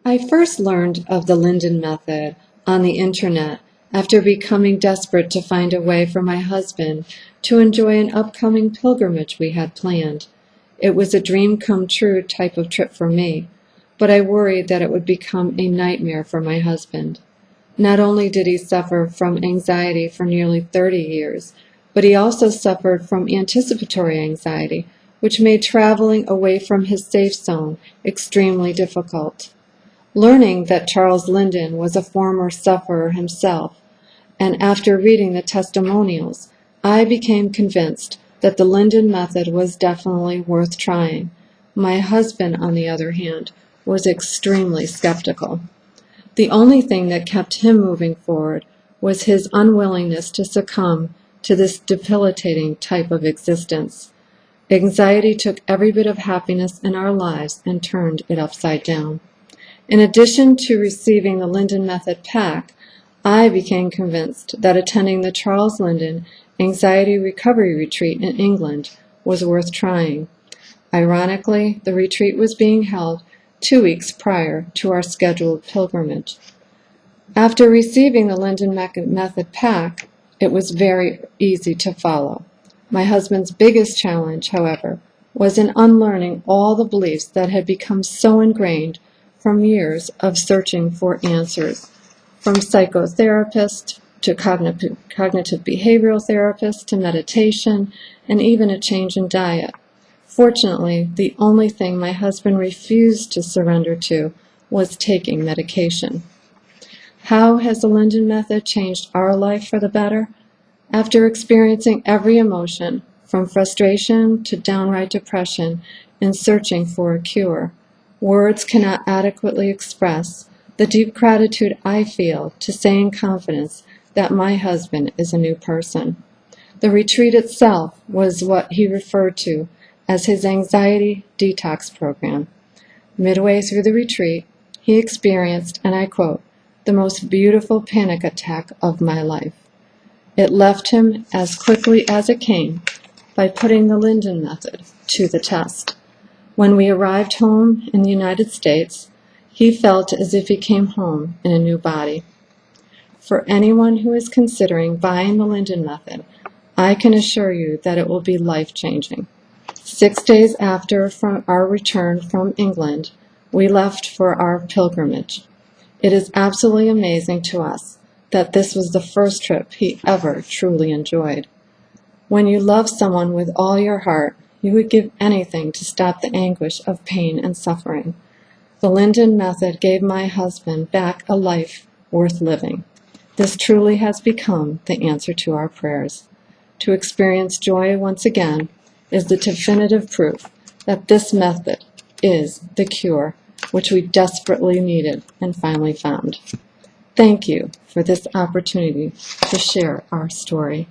I first learned of the Linden method on the internet after becoming desperate to find a way for my husband to enjoy an upcoming pilgrimage we had planned. It was a dream come true type of trip for me, but I worried that it would become a nightmare for my husband. Not only did he suffer from anxiety for nearly 30 years, but he also suffered from anticipatory anxiety, which made traveling away from his safe zone extremely difficult. Learning that Charles Linden was a former sufferer himself, and after reading the testimonials, I became convinced that the Linden method was definitely worth trying. My husband, on the other hand, was extremely skeptical. The only thing that kept him moving forward was his unwillingness to succumb to this debilitating type of existence. Anxiety took every bit of happiness in our lives and turned it upside down. In addition to receiving the Linden Method pack, I became convinced that attending the Charles Linden Anxiety Recovery Retreat in England was worth trying. Ironically, the retreat was being held 2 weeks prior to our scheduled pilgrimage. After receiving the Linden Method pack, it was very easy to follow. My husband's biggest challenge, however, was in unlearning all the beliefs that had become so ingrained from years of searching for answers, from psychotherapists to cognitive behavioral therapists to meditation and even a change in diet. Fortunately, the only thing my husband refused to surrender to was taking medication. How has the Linden Method changed our life for the better? After experiencing every emotion, from frustration to downright depression, in searching for a cure, words cannot adequately express the deep gratitude I feel to say in confidence that my husband is a new person. The retreat itself was what he referred to as his anxiety detox program. Midway through the retreat, he experienced, and I quote, "the most beautiful panic attack of my life." It left him as quickly as it came by putting the Linden method to the test. When we arrived home in the United States, he felt as if he came home in a new body. For anyone who is considering buying the Linden method, I can assure you that it will be life-changing. 6 days after our return from England, we left for our pilgrimage. It is absolutely amazing to us that this was the first trip he ever truly enjoyed. When you love someone with all your heart, you would give anything to stop the anguish of pain and suffering. The Linden method gave my husband back a life worth living. This truly has become the answer to our prayers. To experience joy once again is the definitive proof that this method is the cure which we desperately needed and finally found. Thank you for this opportunity to share our story.